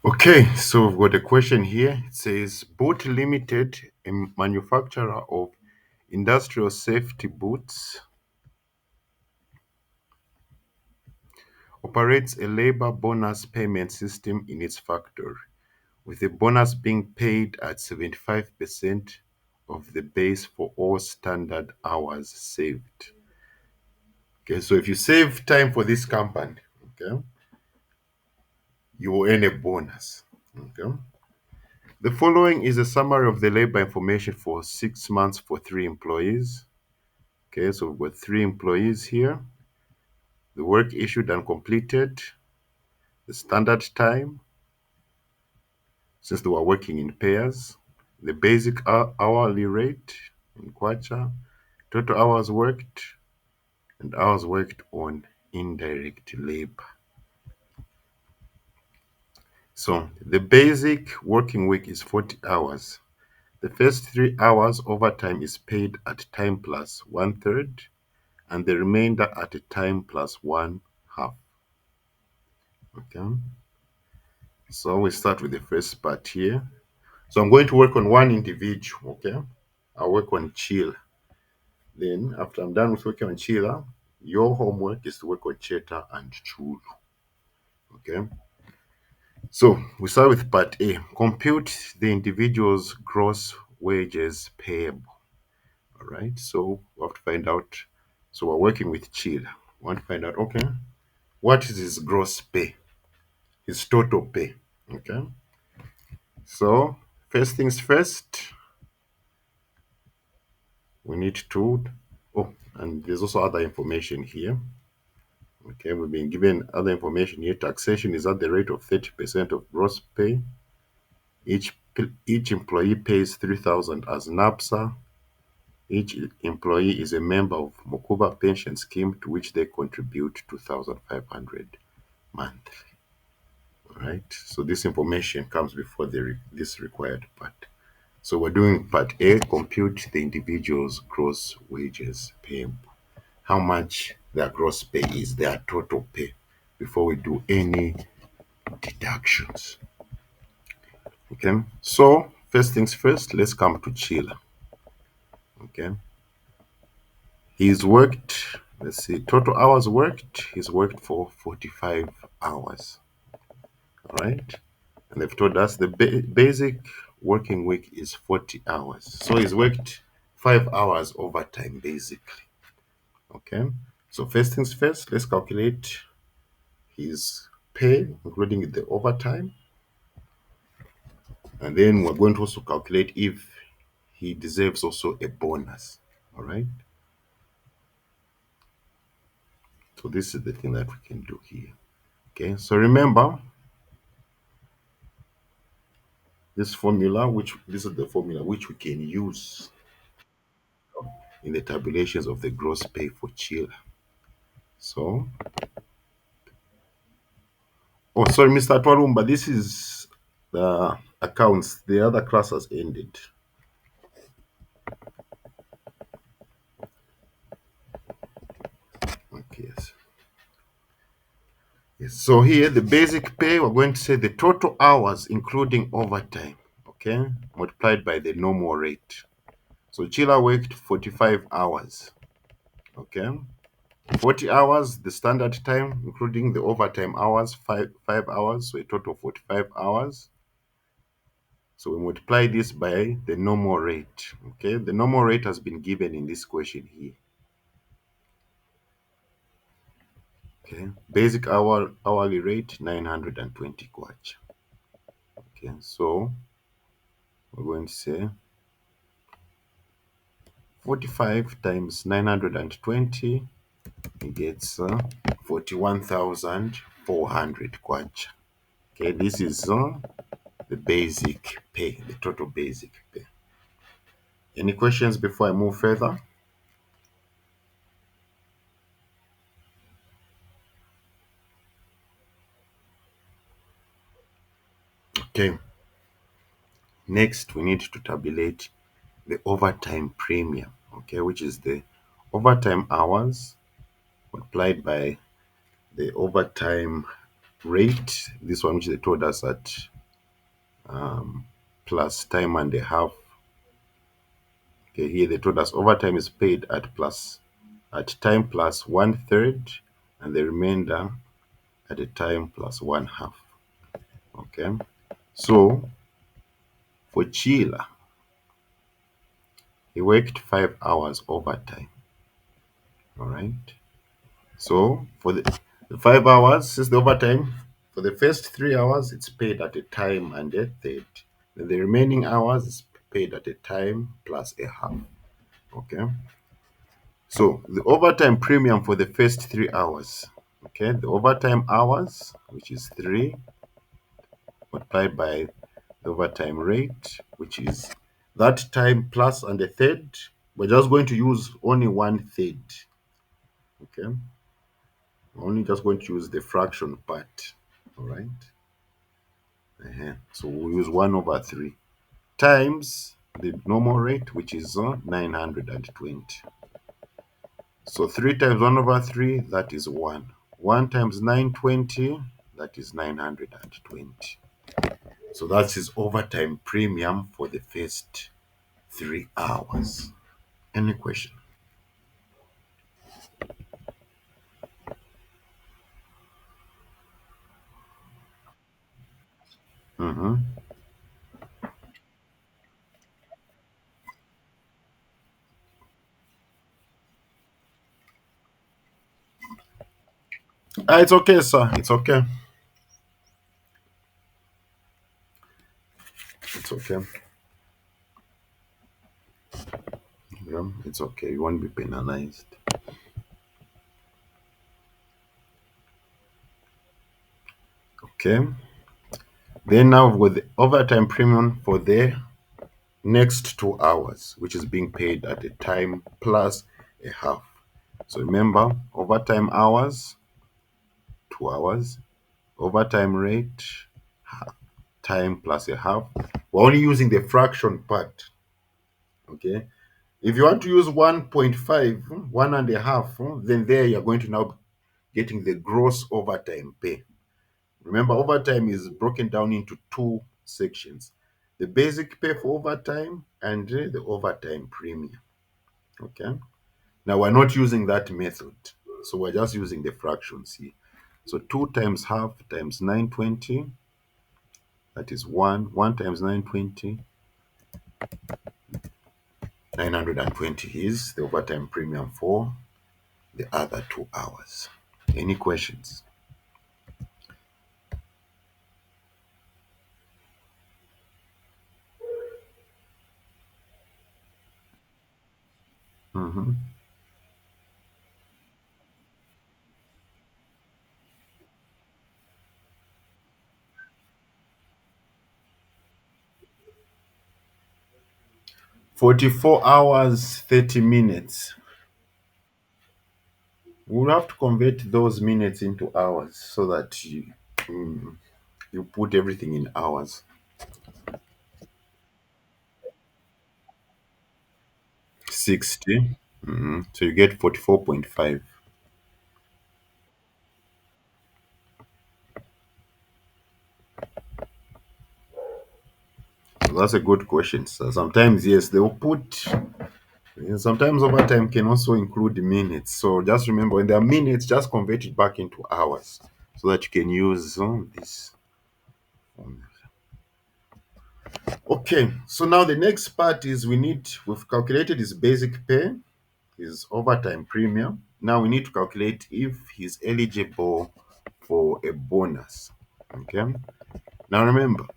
Okay, so we've got a question here. It says Boot Limited, a manufacturer of industrial safety boots, operates a labor bonus payment system in its factory, with the bonus being paid at 75% of the base for all standard hours saved. Okay, so if you save time for this company, okay, you will earn a bonus. Okay. The following is a summary of the labor information for 6 months for three employees. Okay, so we've got three employees here. The work issued and completed, the standard time, since they were working in pairs, the basic hourly rate in kwacha, total hours worked, and hours worked on indirect labor. So the basic working week is 40 hours. The first 3 hours overtime is paid at time plus one third, and the remainder at a time plus one half. Okay. So we start with the first part here. So I'm going to work on one individual, okay? I'll work on Chila. Then after I'm done with working on Chila, your homework is to work on Cheta and Chulu, okay? So we start with part A. Compute the individual's gross wages payable, all right? So we have to find out. So we're working with Chila. We want to find out, okay, what is his gross pay, his total pay, okay? So first things first, we need to, oh, and there's also other information here. Okay, we've been given other information here. Taxation is at the rate of 30% of gross pay. Each employee pays 3,000 as NAPSA. Each employee is a member of Mokuba pension scheme to which they contribute 2,500 monthly. All right, so this information comes before this required part. So we're doing part A, compute the individual's gross wages payable. How much their gross pay is, their total pay, before we do any deductions. Okay, so first things first, let's come to Chila. Okay, he's worked, let's see, total hours worked, he's worked for 45 hours. All right, and they've told us the basic working week is 40 hours. So he's worked 5 hours overtime basically. Okay, so first things first, let's calculate his pay, including the overtime. And then we're going to also calculate if he deserves also a bonus. All right. So this is the thing that we can do here. Okay. So remember this formula, which this is the formula which we can use in the tabulations of the gross pay for Chile. So, oh, sorry, Mr. Twalumba, this is the accounts. The other class has ended. Okay. Yes. Yes. So here, the basic pay, we're going to say the total hours, including overtime, okay, multiplied by the normal rate. So Chila worked 45 hours, okay. 40 hours, the standard time, including the overtime hours, five hours, so a total of 45 hours. So we multiply this by the normal rate, okay. The normal rate has been given in this question here, okay. Basic hourly rate, 920 kwacha, okay. So we're going to say 45 times 920 gets 41,400 kwacha. Okay, this is the basic pay, the total basic pay. Any questions before I move further? Okay, next we need to tabulate the overtime premium, okay, which is the overtime hours multiplied by the overtime rate. This one which they told us at um, plus time and a half. Okay, here they told us overtime is paid at time plus one third, and the remainder at a time plus one half. Okay, so for Chila, he worked 5 hours overtime. All right. So for the 5 hours, since the overtime, for the first 3 hours, it's paid at a time and a third. Then the remaining hours is paid at a time plus a half. Okay. So the overtime premium for the first 3 hours. Okay, the overtime hours, which is three, multiplied by the overtime rate, which is that time plus and a third. We're just going to use only one third. Okay, we're only just going to use the fraction part. All right. So we'll use 1 over 3 times the normal rate, which is 920. So 3 times 1 over 3, that is 1. 1 times 920, that is 920. So that's his overtime premium for the first 3 hours. Any question? Mm-hmm. It's okay, sir. It's okay. It's okay. Yeah, it's okay. You won't be penalized. Okay. Then now with the overtime premium for the next 2 hours, which is being paid at a time plus a half. So remember, overtime hours, 2 hours, overtime rate, time plus a half. We're only using the fraction part. Okay. If you want to use 1.5, 1.5, then there you're going to now getting the gross overtime pay. Remember, overtime is broken down into two sections: the basic pay for overtime and the overtime premium. Okay. Now we're not using that method. So we're just using the fractions here. So 2 times half times 920, that is 1. 1 times 920, 920 is the overtime premium for the other 2 hours. Any questions? Mhm. 44 hours, 30 minutes. We'll have to convert those minutes into hours so that you put everything in hours. 60. So you get 44.5. So that's a good question. So sometimes, yes, they'll put, sometimes overtime can also include minutes. So just remember, when there are minutes, just convert it back into hours so that you can use this formula. Okay, so now the next part is we've calculated his basic pay, his overtime premium. Now we need to calculate if he's eligible for a bonus. Okay, now remember,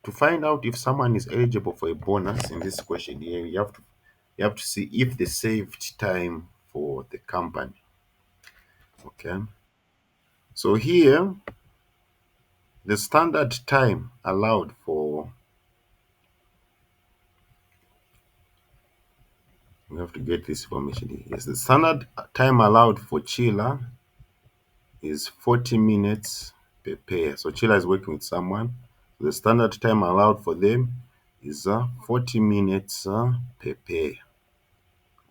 to find out if someone is eligible for a bonus in this question here, you have to see if they saved time for the company. Okay. So here, the standard time allowed for, we have to get this information here. Yes, the standard time allowed for Chila is 40 minutes per pair. So Chila is working with someone. The standard time allowed for them is 40 minutes per pair.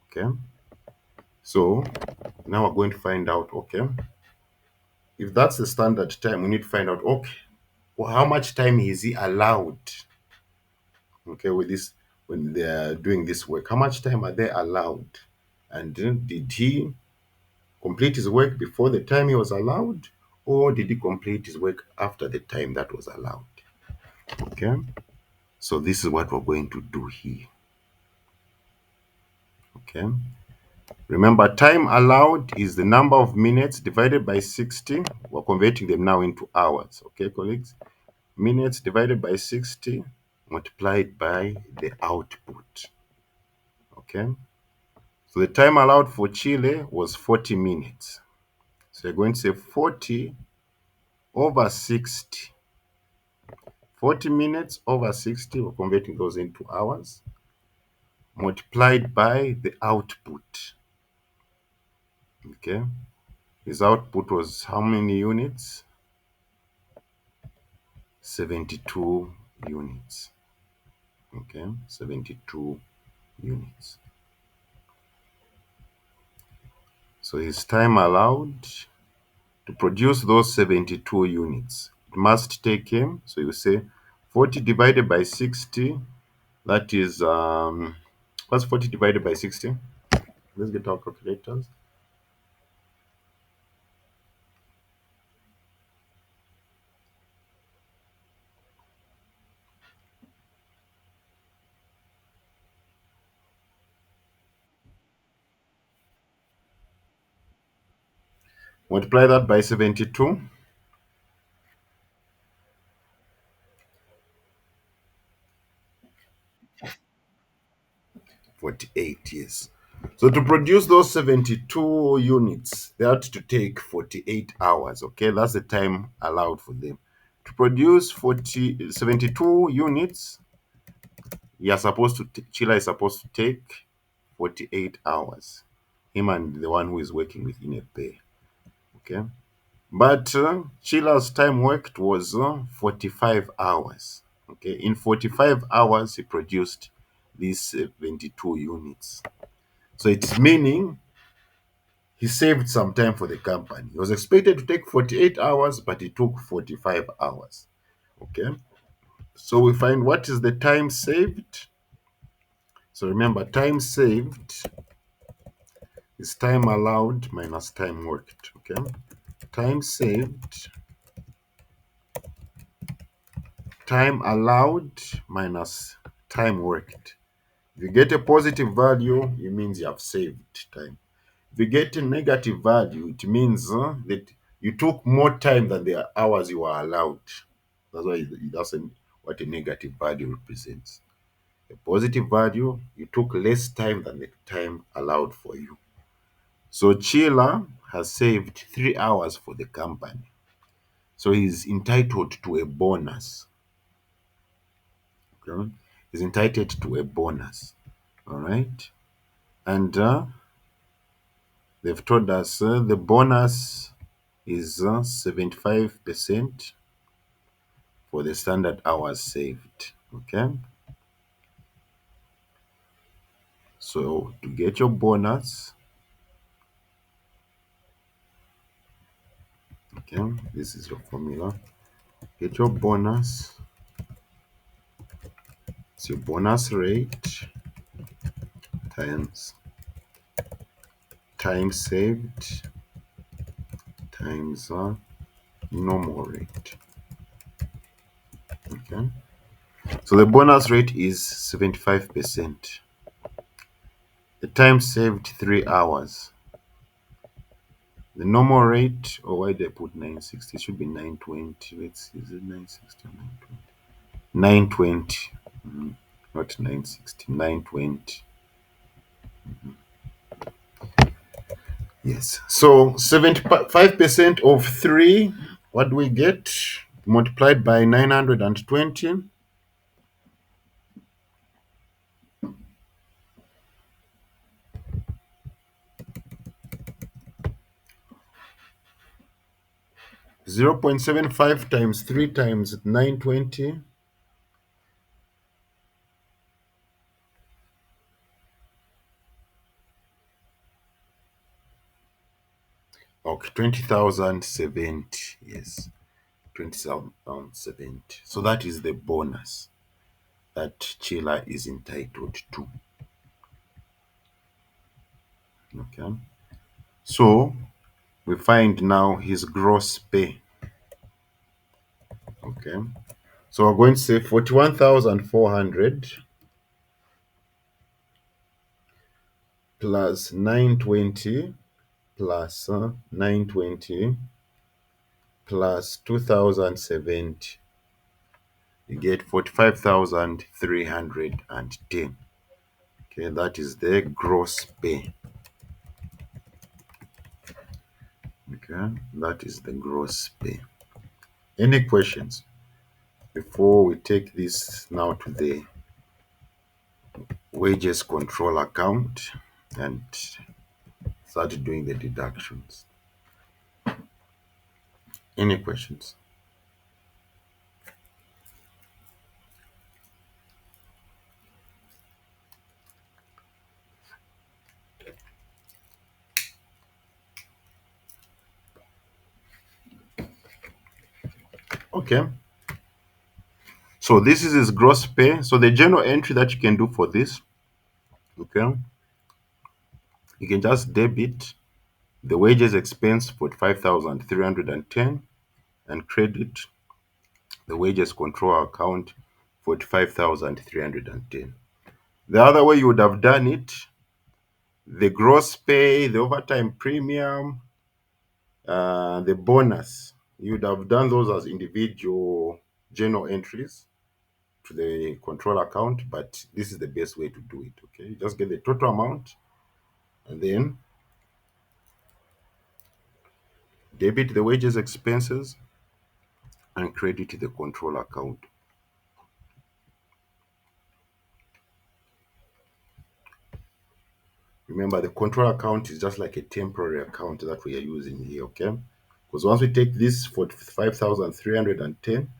Okay. So now we're going to find out, okay, if that's the standard time, we need to find out, okay, how much time is he allowed, okay, with this, when they are doing this work, how much time are they allowed, and did he complete his work before the time he was allowed, or did he complete his work after the time that was allowed? Okay, so this is what we're going to do here. Okay, remember, time allowed is the number of minutes divided by 60. We're converting them now into hours. Okay, colleagues, minutes divided by 60 multiplied by the output. Okay, so the time allowed for Chile was 40 minutes. So you're going to say 40 over 60. 40 minutes over 60, we're converting those into hours, multiplied by the output. Okay, his output was how many units? 72 units. Okay, 72 units. So his time allowed to produce those 72 units, it must take him, so you say 40 divided by 60, that is, what's 40 divided by 60? Let's get our calculators. Multiply that by 72. 48, yes. So to produce those 72 units, they had to take 48 hours. Okay, that's the time allowed for them. To produce 72 units, Chila is supposed to take 48 hours. Him and the one who is working with Inepe. Okay. But Chila's time worked was 45 hours. Okay. In 45 hours, he produced these 72 units. So it's meaning he saved some time for the company. He was expected to take 48 hours, but it took 45 hours. Okay. So we find what is the time saved. So remember, time saved is time allowed minus time worked. Okay. Time saved, time allowed minus time worked. If you get a positive value, it means you have saved time. If you get a negative value, it means that you took more time than the hours you were allowed. That's why that's what a negative value represents. A positive value, you took less time than the time allowed for you. So Chila has saved 3 hours for the company. So he's entitled to a bonus. Okay? He's entitled to a bonus. All right. And they've told us the bonus is 75% for the standard hours saved. Okay. So to get your bonus, okay, this is your formula. Get your bonus. It's your bonus rate times time saved times normal rate. Okay. So the bonus rate is 75%. The time saved 3 hours. The normal rate, or why did I put 960? It should be 920. Let's see, is it 960 or 920? 920. Not 960, 920. Yes. So 75% of 3, what do we get? Multiplied by 920. Zero 0.75 times 3 times 920. Okay, 20,070. Yes. 20,070. So that is the bonus that Chila is entitled to. Okay. So we find now his gross pay. Okay. So we're going to say 41,400 plus 920 plus 920 plus 2070. You get 45,310. Okay, that is the gross pay. Okay, that is the gross pay. Any questions before we take this now to the wages control account and start doing the deductions? Any questions? Okay. So this is his gross pay. So the general entry that you can do for this, okay, you can just debit the wages expense 45,310 and credit the wages control account 45,310. The other way you would have done it, the gross pay, the overtime premium, the bonus, you would have done those as individual journal entries to the control account, but this is the best way to do it. Okay, you just get the total amount and then debit the wages expenses and credit the control account. Remember, the control account is just like a temporary account that we are using here, okay? Because once we take this for 5,310,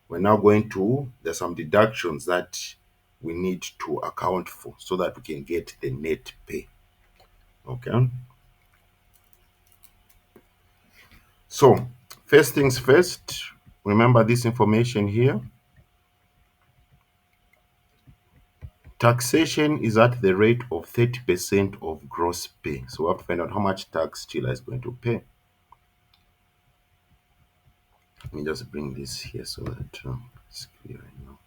we're now going to, there's some deductions that we need to account for so that we can get the net pay, okay? So, first things first, remember this information here. Taxation is at the rate of 30% of gross pay. So we have to find out how much tax Chila is going to pay. Let me just bring this here so that it's clear right now.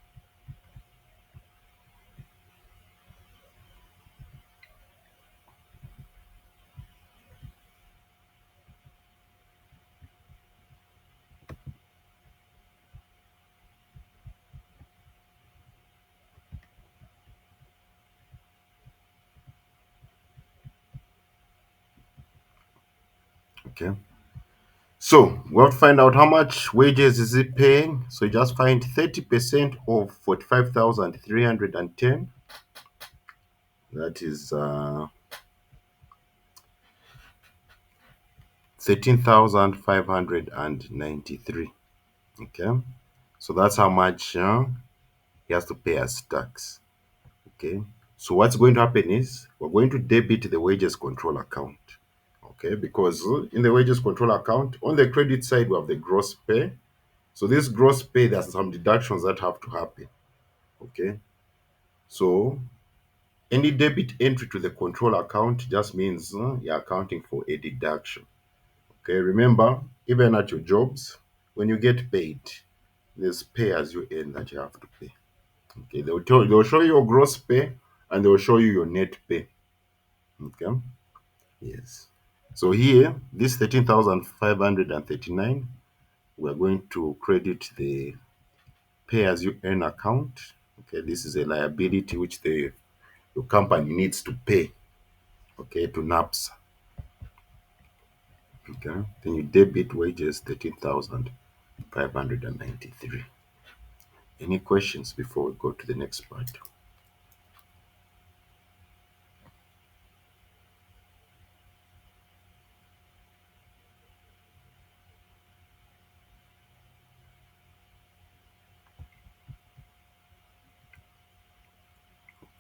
Okay. So we have to find out how much wages is he paying. So you just find 30% of 45,310. That is 13,593. Okay. So that's how much he has to pay as tax. Okay. So what's going to happen is we're going to debit the wages control account. Okay, because in the wages control account, on the credit side, we have the gross pay. So this gross pay, there's some deductions that have to happen. Okay. So any debit entry to the control account just means you're accounting for a deduction. Okay. Remember, even at your jobs, when you get paid, there's pay as you earn that you have to pay. Okay. They'll show you your gross pay and they'll show you your net pay. Okay. Yes. So here, this 13,539, we're going to credit the pay as you earn account. Okay, this is a liability which your company needs to pay, okay, to NAPSA. Okay, then you debit wages 13,593. Any questions before we go to the next part?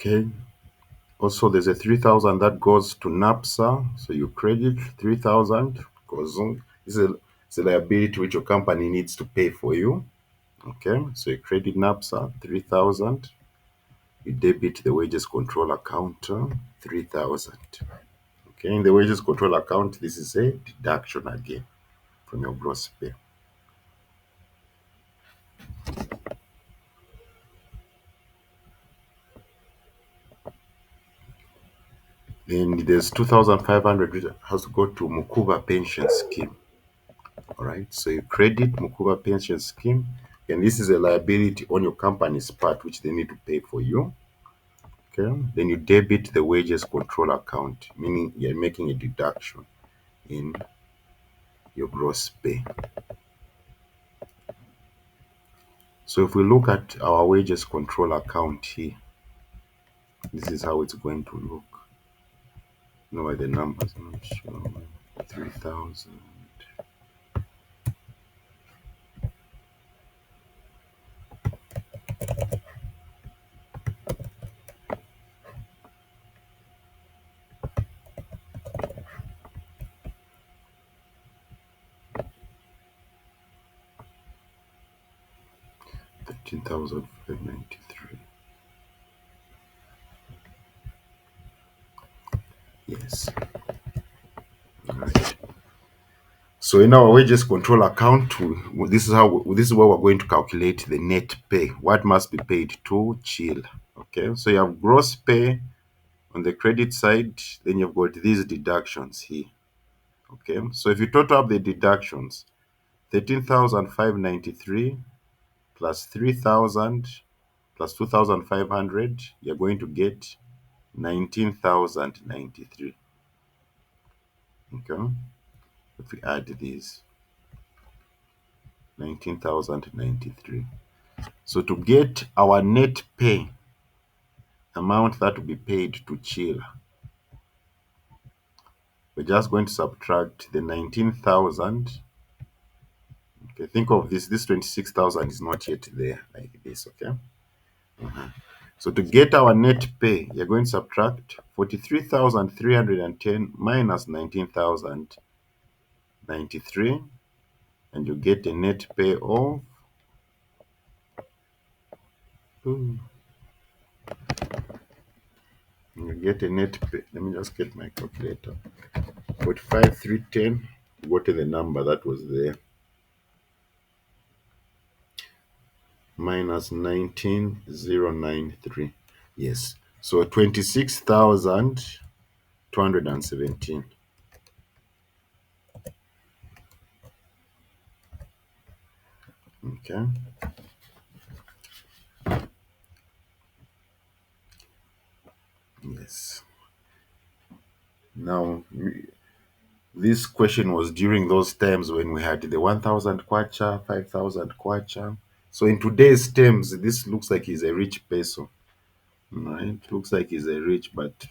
Okay. Also, there's a 3,000 that goes to NAPSA. So you credit 3,000 because this is It's a liability which your company needs to pay for you. Okay, so you credit NAPSA 3,000, you debit the wages control account 3,000. Okay, in the wages control account, this is a deduction again from your gross pay. Then there's 2,500 which has to go to Mukuba pension scheme. All right, so you credit Mukuba pension scheme, and this is a liability on your company's part which they need to pay for you. Okay, then you debit the wages control account, meaning you're making a deduction in your gross pay. So if we look at our wages control account here, this is how it's going to look. No, why the numbers not show 3,000. 13,593. Yes. All right. So in our wages control account, this is where we're going to calculate the net pay. What must be paid to Chill. Okay. So you have gross pay on the credit side, then you've got these deductions here. Okay. So if you total up the deductions, 13,593 plus 3,000 plus 2,500, you're going to get 19,093. Okay. If we add these, 19,093. So to get our net pay amount that will be paid to Chill, we're just going to subtract the 19,000. Okay, think of this 26,000 is not yet there like this, okay? So to get our net pay, you're going to subtract 43,310 minus 19,093, and you get a net pay of hmm, you get a net pay. Let me just get my calculator. 45,310. Go to the number that was there. Minus 19,093. Yes. So 26,217. Okay. Yes. Now, this question was during those times when we had the 1,000 kwacha, 5,000 kwacha. So in today's terms, this looks like he's a rich person. Right? Looks like he's a rich, but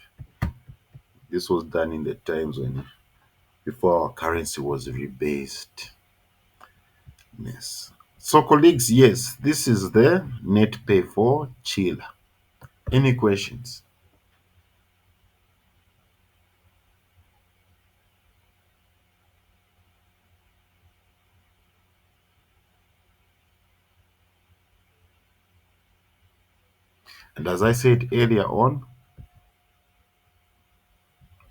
this was done in the times when before our currency was rebased. Yes. So colleagues, yes, this is the net pay for Chill. Any questions? And as I said earlier on,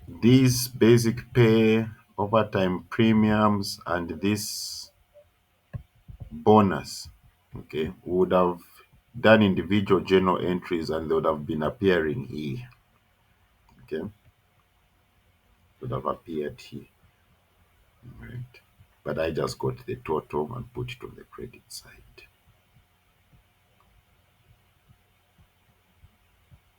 these basic pay, overtime premiums, and this bonus, okay, would have done individual journal entries and they would have been appearing here. Okay, would have appeared here. Right. But I just got the total and put it on the credit side.